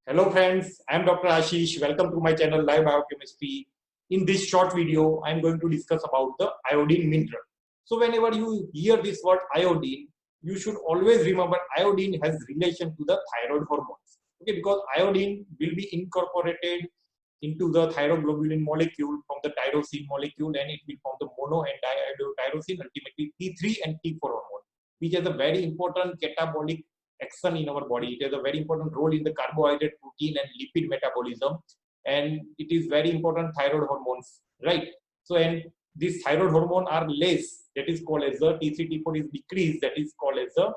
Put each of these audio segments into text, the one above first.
Hello friends, I am Dr. Ashish. Welcome to my channel Live Biochemistry. In this short video, I am going to discuss about the iodine mineral. So whenever you hear this word iodine, you should always remember iodine has relation to the thyroid hormones. Okay, because iodine will be incorporated into the thyroglobulin molecule from the tyrosine molecule, and it will form the mono and diiodotyrosine, ultimately T3 and T4 hormone, which has a very important catabolic action in our body. It has a very important role in the carbohydrate, protein, and lipid metabolism, and it is very important thyroid hormones, right? So, and these thyroid hormone are less, that is called as the T3, T4 is decreased, that is called as the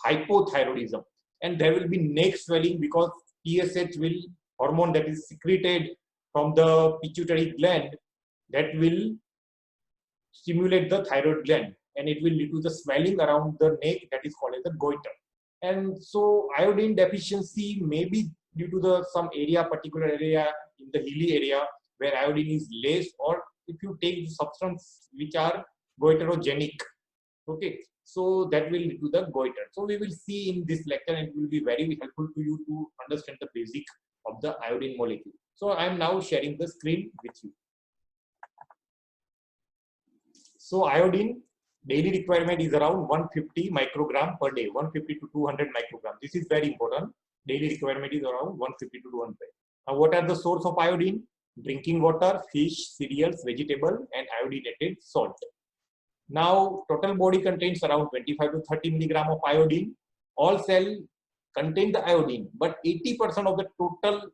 hypothyroidism, and there will be neck swelling because TSH will hormone that is secreted from the pituitary gland that will stimulate the thyroid gland, and it will lead to the swelling around the neck that is called as the goiter. And so iodine deficiency may be due to the some area, particular area in the hilly area where iodine is less, or if you take substances which are goiterogenic. Okay, so that will lead to the goiter. So we will see in this lecture, and it will be very helpful to you to understand the basic of the iodine molecule. So I am now sharing the screen with you. So iodine daily requirement is around 150 microgram per day, 150 to 200 microgram. This is very important. Daily requirement is around 150 to 200. Now, what are the source of iodine? Drinking water, fish, cereals, vegetable, and iodinated salt. Now, total body contains around 25 to 30 milligram of iodine. All cell contain the iodine, but 80% of the total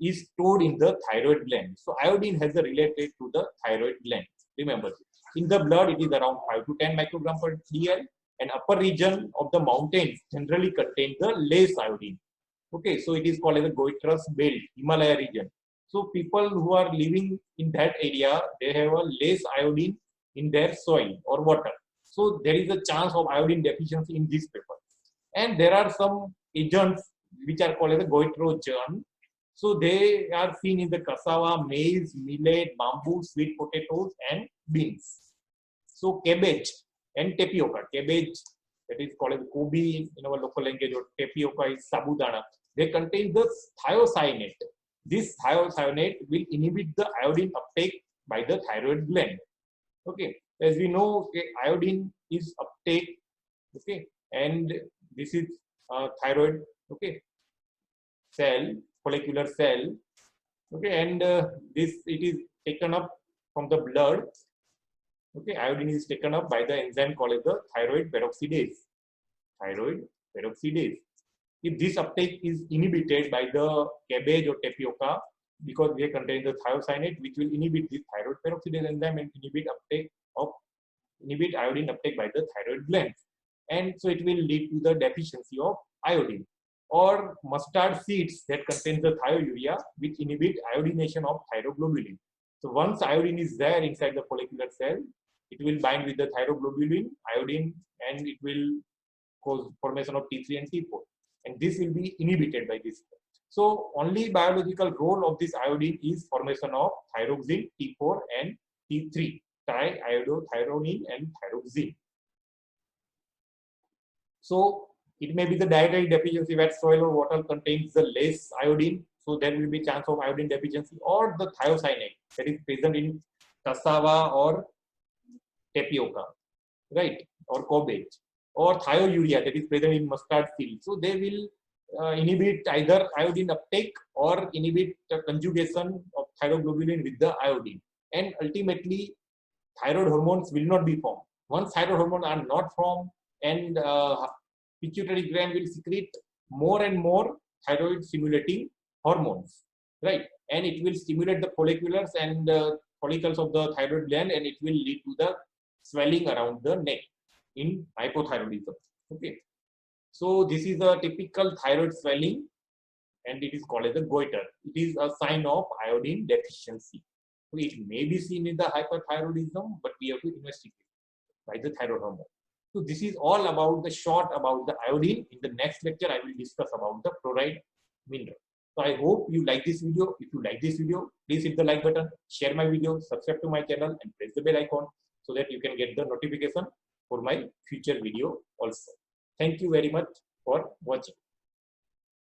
is stored in the thyroid gland. So iodine has a related to the thyroid gland. Remember this. In the blood, it is around 5 to 10 microgram per dl, and upper region of the mountains generally contain the less iodine. Okay, so it is called as a goitrous belt, Himalaya region. So people who are living in that area, they have a less iodine in their soil or water. So there is a chance of iodine deficiency in this paper. And there are some agents which are called as a goitrogen. So they are seen in the cassava, maize, millet, bamboo, sweet potatoes, and beans. So cabbage and tapioca. Cabbage, that is called as kobi in our local language, or tapioca is sabudana. They contain the thiocyanate. This thiocyanate will inhibit the iodine uptake by the thyroid gland. Okay, as we know, okay, iodine is uptake. Okay, and this is thyroid. Okay, cell, follicular cell. Okay, and this it is taken up from the blood. Okay, iodine is taken up by the enzyme called as the thyroid peroxidase. Thyroid peroxidase. If this uptake is inhibited by the cabbage or tapioca, because they contain the thiocyanate, which will inhibit the thyroid peroxidase enzyme and inhibit iodine uptake by the thyroid glands, and so it will lead to the deficiency of iodine. Or mustard seeds that contain the thiourea, which inhibit iodination of thyroglobulin. So once iodine is there inside the follicular cell, it will bind with the thyroglobulin, iodine, and it will cause formation of T3 and T4. And this will be inhibited by this. So only biological role of this iodine is formation of thyroxine, T4 and T3, triiodothyronine and thyroxine. So it may be the dietary deficiency where soil or water contains the less iodine, so there will be chance of iodine deficiency, or the thiocyanate that is present in cassava or tapioca, right, or cabbage, or thiourea that is present in mustard seed. So they will inhibit either iodine uptake or inhibit the conjugation of thyroglobulin with the iodine, and ultimately thyroid hormones will not be formed. Once thyroid hormones are not formed, and pituitary gland will secrete more and more thyroid stimulating hormones, right, and it will stimulate the folliculars and follicles of the thyroid gland, and it will lead to the swelling around the neck in hypothyroidism. Okay, so this is a typical thyroid swelling, and it is called as a goiter. It is a sign of iodine deficiency. So it may be seen in the hyperthyroidism, but we have to investigate by the thyroid hormone. So this is all about the short about the iodine. In the next lecture, I will discuss about the fluoride mineral. So I hope you like this video. If you like this video, please hit the like button, share my video, subscribe to my channel, and press the bell icon so that you can get the notification for my future video also. Thank you very much for watching.